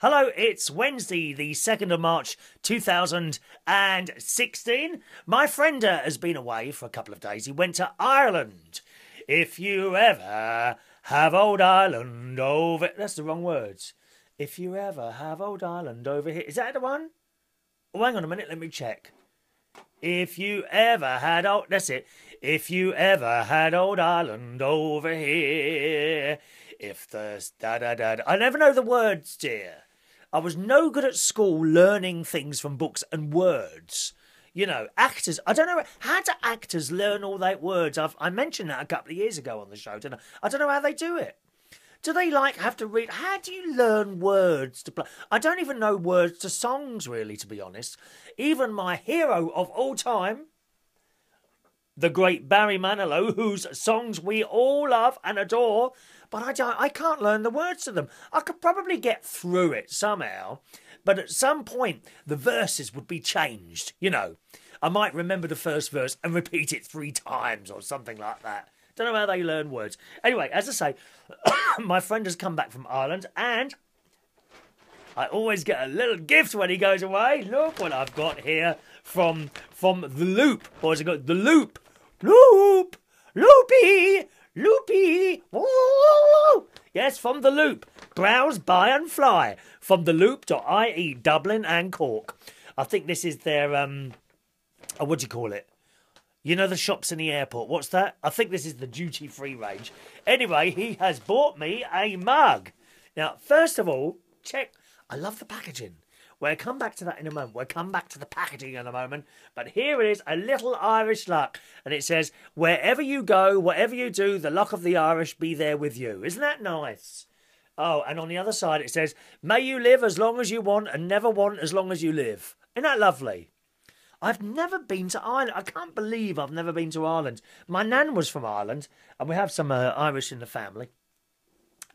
Hello, it's Wednesday, the 2nd of March 2016. My friend has been away for a couple of days. He went to Ireland. If you ever have old Ireland over... That's the wrong words. If you ever have old Ireland over here... Is that the one? Oh, hang on a minute, let me check. If you ever had old... That's it. If you ever had old Ireland over here... If there's da-da-da... I never know the words, dear. I was no good at school learning things from books and words. You know, actors... I don't know... How do actors learn all that words? I mentioned that a couple of years ago on the show, didn't I? I don't know how they do it. Do they, like, have to read... How do you learn words to play? I don't even know words to songs, really, to be honest. Even my hero of all time, the great Barry Manilow, whose songs we all love and adore... But I can't learn the words to them. I could probably get through it somehow, but at some point the verses would be changed. You know, I might remember the first verse and repeat it 3 times or something like that. Don't know how they learn words. Anyway, as I say, my friend has come back from Ireland, and I always get a little gift when he goes away. Look what I've got here from the Loop. Boys, I got the Loop. Loop! Loopy! Loopy! Woo! Yes, from the Loop. Browse, buy and fly. From the Loop.ie, Dublin and Cork. I think this is their, what do you call it? You know the shops in the airport. What's that? I think this is the duty-free range. Anyway, he has bought me a mug. Now, first of all, check. I love the packaging. We'll come back to that in a moment. We'll come back to the packaging in a moment. But here it is, a little Irish luck. And it says, wherever you go, whatever you do, the luck of the Irish be there with you. Isn't that nice? Oh, and on the other side it says, may you live as long as you want and never want as long as you live. Isn't that lovely? I've never been to Ireland. I can't believe I've never been to Ireland. My nan was from Ireland, and we have some Irish in the family.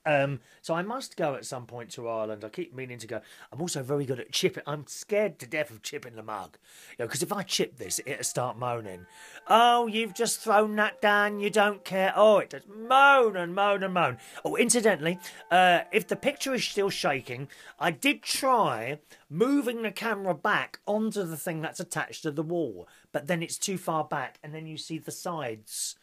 So I must go at some point to Ireland. I keep meaning to go. I'm also very good at chipping. I'm scared to death of chipping the mug. You know, because if I chip this, it'll start moaning. Oh, you've just thrown that down. You don't care. Oh, it does moan and moan and moan. Oh, incidentally, if the picture is still shaking, I did try moving the camera back onto the thing that's attached to the wall. But then it's too far back, and then you see the sides.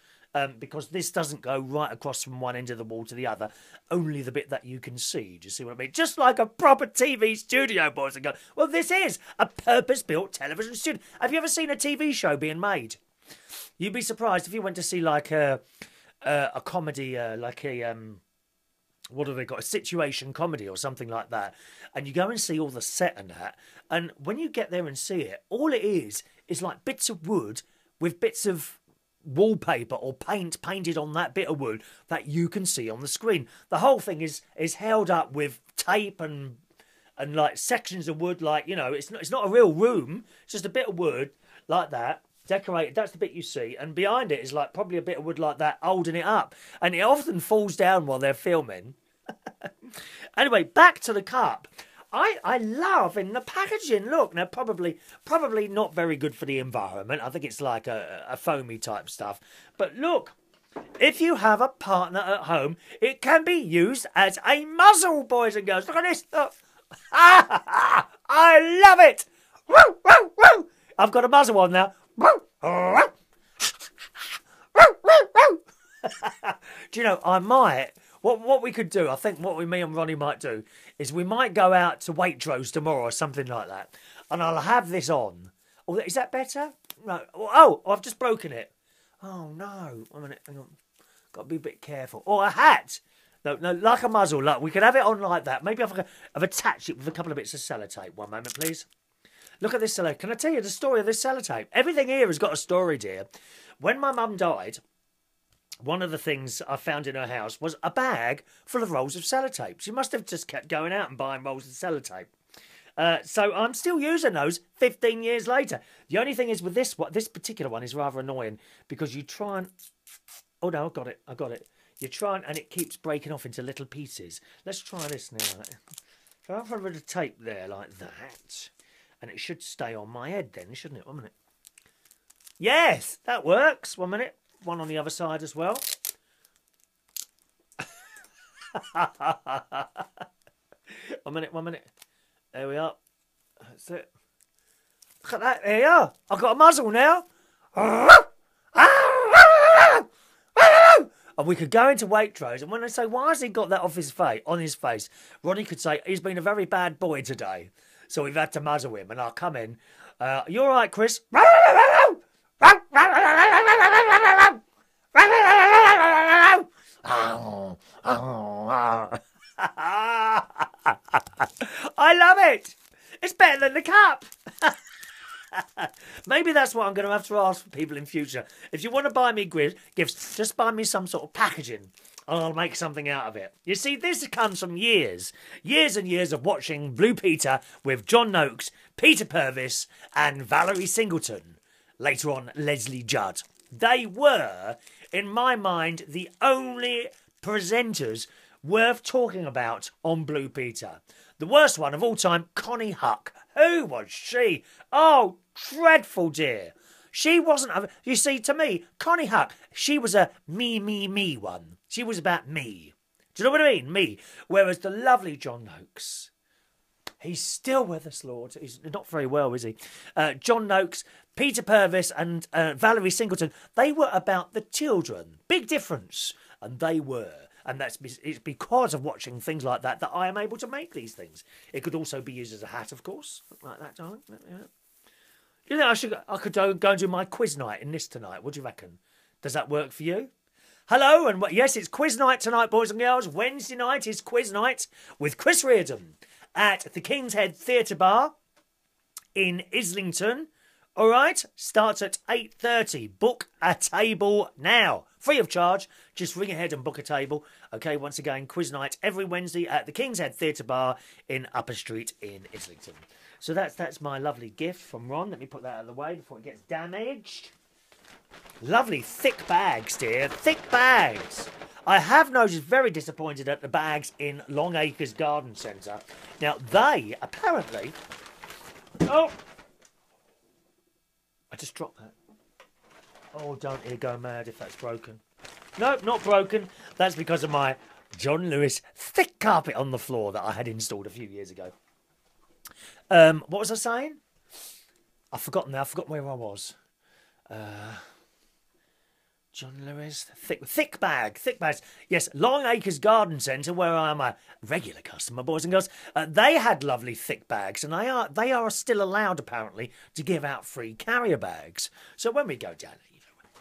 Because this doesn't go right across from one end of the wall to the other, only the bit that you can see. Do you see what I mean? Just like a proper TV studio, boys and girls. Well, this is a purpose-built television studio. Have you ever seen a TV show being made? You'd be surprised if you went to see like a comedy, like a what do they got? A situation comedy or something like that, and you go and see all the set and that. And when you get there and see it, all it is like bits of wood with bits of wallpaper or paint painted on that bit of wood that you can see on the screen. The whole thing is held up with tape and like sections of wood, like, you know, it's not a real room, it's just a bit of wood like that decorated. That's the bit you see, and behind it is like probably a bit of wood like that holding it up, and it often falls down while they're filming. Anyway, back to the cup. I love in the packaging. Look, now probably not very good for the environment. I think it's like a foamy type stuff. But look, if you have a partner at home, it can be used as a muzzle, boys and girls. Look at this. Look. I love it. Woo, woo, woo. I've got a muzzle on now. Woo, woo. Do you know, I might... What we could do, I think me and Ronnie might do, is we might go out to Waitrose tomorrow or something like that. And I'll have this on. Oh, is that better? No. Oh, I've just broken it. Oh, no. Wait a minute. Hang on. Got to be a bit careful. Oh, a hat. No, like a muzzle. Look, we could have it on like that. Maybe I've attached it with a couple of bits of sellotape. One moment, please. Look at this sellotape. Can I tell you the story of this sellotape? Everything here has got a story, dear. When my mum died... One of the things I found in her house was a bag full of rolls of sellotape. She must have just kept going out and buying rolls of sellotape. So I'm still using those 15 years later. The only thing is with this particular one is rather annoying because you try and... Oh, no, I got it. You try and it keeps breaking off into little pieces. Let's try this now. So I'll have a bit of tape there like that. And it should stay on my head then, shouldn't it? 1 minute. Yes, that works. 1 minute. One on the other side as well. I'm 1 minute. There we are. That's it. Look at that. There you are. I've got a muzzle now. And we could go into Waitrose, and when they say, why has he got that on his face, Ronnie could say, he's been a very bad boy today, so we've had to muzzle him. And I'll come in. You all right, Chris? I love it. It's better than the cup. Maybe that's what I'm going to have to ask for people in future. If you want to buy me gifts, just buy me some sort of packaging and I'll make something out of it. You see, this comes from years and years of watching Blue Peter with John Noakes, Peter Purvis and Valerie Singleton. Later on, Leslie Judd. They were, in my mind, the only presenters worth talking about on Blue Peter. The worst one of all time, Connie Huck. Who was she? Oh, dreadful dear. She wasn't... You see, to me, Connie Huck, she was a me one. She was about me. Do you know what I mean? Me. Whereas the lovely John Noakes, he's still with us, Lord. He's not very well, is he? John Noakes, Peter Purvis and Valerie Singleton, they were about the children. Big difference. And they were. And it's because of watching things like that that I am able to make these things. It could also be used as a hat, of course, like that, darling. You know, I could go and do my quiz night in this tonight. What do you reckon? Does that work for you? Hello, and yes, it's quiz night tonight, boys and girls. Wednesday night is quiz night with Chris Reardon at the King's Head Theatre Bar in Islington. All right, starts at 8:30. Book a table now. Free of charge. Just ring ahead and book a table. Okay, once again, quiz night every Wednesday at the King's Head Theatre Bar in Upper Street in Islington. So that's my lovely gift from Ron. Let me put that out of the way before it gets damaged. Lovely thick bags, dear. Thick bags. I have noticed very disappointed at the bags in Long Acres Garden Centre. Now, they apparently... Oh! I just dropped that. Oh, don't you go mad if that's broken. Nope, not broken. That's because of my John Lewis thick carpet on the floor that I had installed a few years ago. What was I saying? I've forgotten now. I forgot where I was. John Lewis, thick bags. Yes, Long Acres Garden Centre, where I am a regular customer, boys and girls. They had lovely thick bags, and they are still allowed apparently to give out free carrier bags. So when we go down,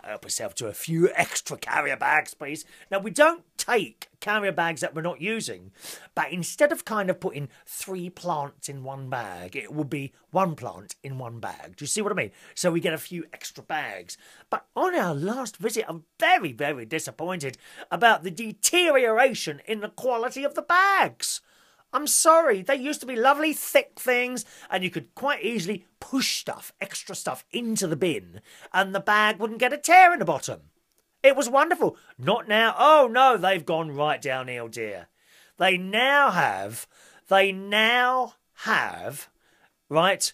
help yourself to a few extra carrier bags, please. Now, we don't take carrier bags that we're not using, but instead of kind of putting 3 plants in one bag, it will be 1 plant in 1 bag. Do you see what I mean? So we get a few extra bags. But on our last visit, I'm very, very disappointed about the deterioration in the quality of the bags. I'm sorry, they used to be lovely thick things and you could quite easily push extra stuff into the bin and the bag wouldn't get a tear in the bottom. It was wonderful. Not now. Oh no, they've gone right downhill, dear. They now have, right,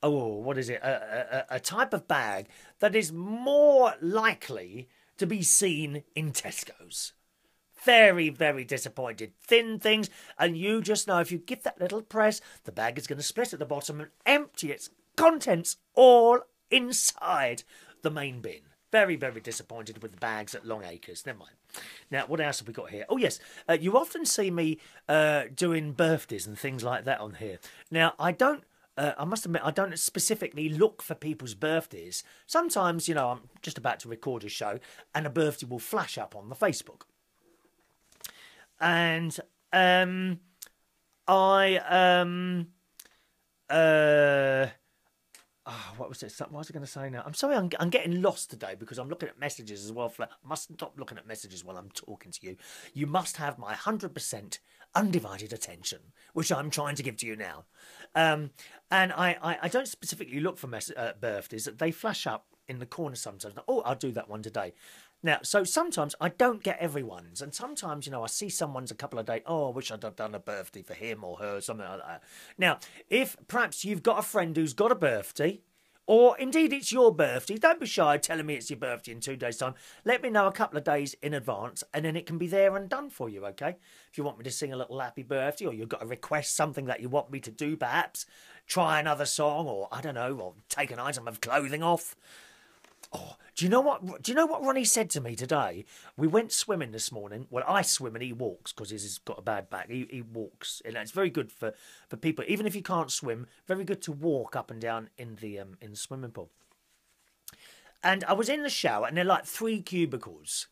what is it? A type of bag that is more likely to be seen in Tesco's. Very, very disappointed. Thin things, and you just know if you give that little press, the bag is going to split at the bottom and empty its contents all inside the main bin. Very, very disappointed with the bags at Long Acres. Never mind. Now, what else have we got here? Oh, yes. You often see me doing birthdays and things like that on here. Now, I must admit, I don't specifically look for people's birthdays. Sometimes, I'm just about to record a show and a birthday will flash up on the Facebook. And what was it? What was I going to say now? I'm sorry, I'm getting lost today because I'm looking at messages as well. I must stop looking at messages while I'm talking to you. You must have my 100% undivided attention, which I'm trying to give to you now. And I don't specifically look for birthdays. They flash up in the corner sometimes. Oh, I'll do that one today. Now, so sometimes I don't get everyone's. And sometimes, I see someone's a couple of days. Oh, I wish I'd have done a birthday for him or her, something like that. Now, if perhaps you've got a friend who's got a birthday, or indeed it's your birthday, don't be shy telling me it's your birthday in 2 days' time. Let me know a couple of days in advance, and then it can be there and done for you, okay? If you want me to sing a little happy birthday, or you've got to request something that you want me to do, perhaps try another song, or I don't know, or take an item of clothing off. Oh, do you know what Ronnie said to me today? We went swimming this morning. Well, I swim and he walks because he's got a bad back. He walks, and it's very good for people, even if you can't swim. Very good to walk up and down in the swimming pool. And I was in the shower, and they're like 3 cubicles,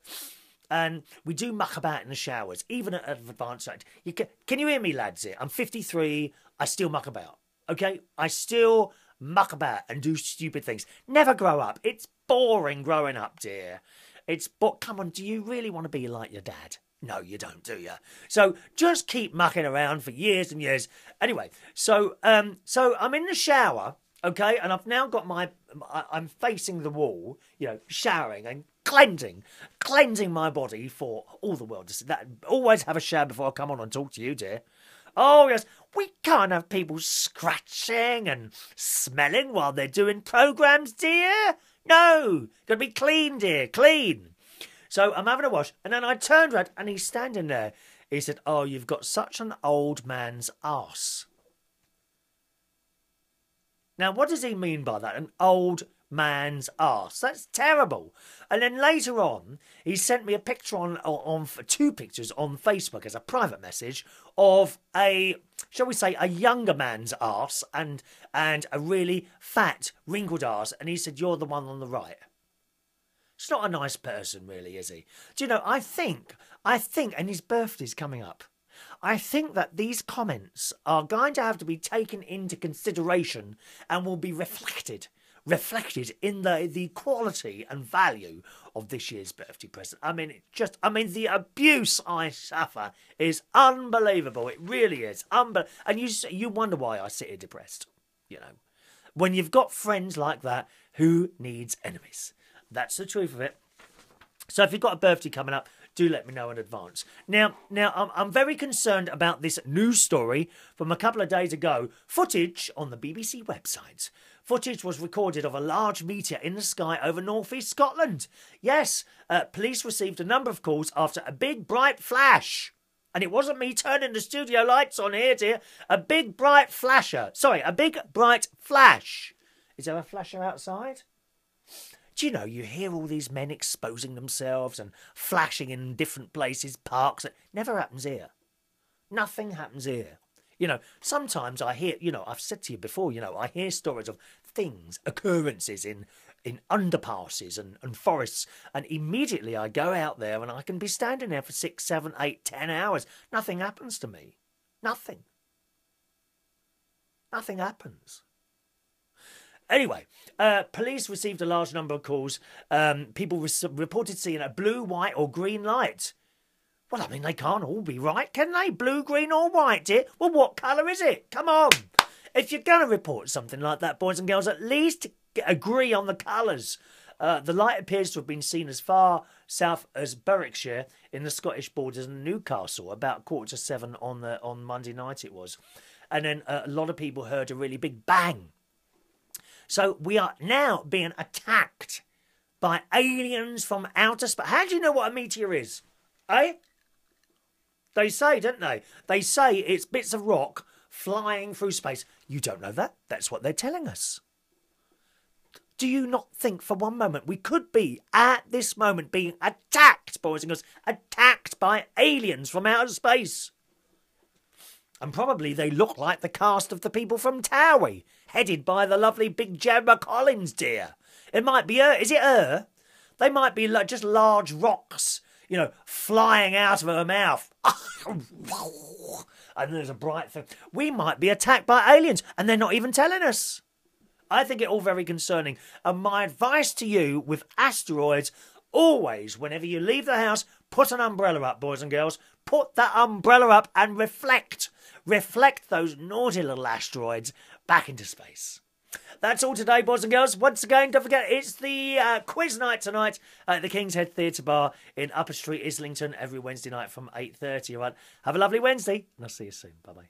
and we do muck about in the showers, even at an advanced age. Can you hear me, lads? Here, I'm 53. I still muck about. Okay, I still muck about and do stupid things. Never grow up. It's boring growing up, dear. Come on, do you really want to be like your dad? No, you don't, do you? So just keep mucking around for years and years. Anyway, so I'm in the shower, okay, and I've now got I'm facing the wall, showering and cleansing my body for all the world to see. Always have a shower before I come on and talk to you, dear. Oh, yes, we can't have people scratching and smelling while they're doing programmes, dear. No, got to be clean, dear, clean. So I'm having a wash, and then I turned around, and he's standing there. He said, oh, you've got such an old man's arse. Now, what does he mean by that? An old man's arse. That's terrible. And then later on, he sent me a picture on 2 pictures on Facebook as a private message of shall we say, a younger man's arse and a really fat, wrinkled arse. And he said, you're the one on the right. It's not a nice person, really, is he? Do you know, I think, and his birthday's coming up, I think that these comments are going to have to be taken into consideration and will be reflected in the quality and value of this year's birthday present. I mean, the abuse I suffer is unbelievable. It really is. And you wonder why I sit here depressed, when you've got friends like that, who needs enemies? That's the truth of it. So if you've got a birthday coming up, do let me know in advance. Now, I'm very concerned about this news story from a couple of days ago. Footage on the BBC website. Footage was recorded of a large meteor in the sky over north-east Scotland. Yes, police received a number of calls after a big bright flash. And it wasn't me turning the studio lights on here, dear. A big bright flash. Is there a flasher outside? Do you know, you hear all these men exposing themselves and flashing in different places, parks. It never happens here. Nothing happens here. Sometimes I hear, I've said to you before, I hear stories of things, occurrences in underpasses and forests, and immediately I go out there and I can be standing there for 6, 7, 8, 10 hours. Nothing happens to me. Nothing. Nothing happens. Anyway, police received a large number of calls. People reported seeing a blue, white or green light. Well, I mean, they can't all be right, can they? Blue, green or white, dear? Well, what colour is it? Come on. If you're going to report something like that, boys and girls, at least agree on the colours. The light appears to have been seen as far south as Berwickshire in the Scottish borders and Newcastle, about 7:15 on Monday night it was. And then a lot of people heard a really big bang. So we are now being attacked by aliens from outer space. How do you know what a meteor is? Eh? They say, don't they? They say it's bits of rock flying through space. You don't know that? That's what they're telling us. Do you not think for one moment we could be, at this moment, being attacked, boys and girls, attacked by aliens from outer space? And probably they look like the cast of the people from Towie, headed by the lovely big Gemma Collins, dear. It might be her. Is it her? They might be like just large rocks, flying out of her mouth. And there's a bright thing. We might be attacked by aliens, and they're not even telling us. I think it all very concerning. And my advice to you with asteroids, always, whenever you leave the house, put an umbrella up, boys and girls. Put that umbrella up and reflect. Reflect those naughty little asteroids back into space. That's all today, boys and girls. Once again, don't forget, it's the quiz night tonight at the King's Head Theatre Bar in Upper Street, Islington, every Wednesday night from 8:30. All right, have a lovely Wednesday, and I'll see you soon. Bye-bye.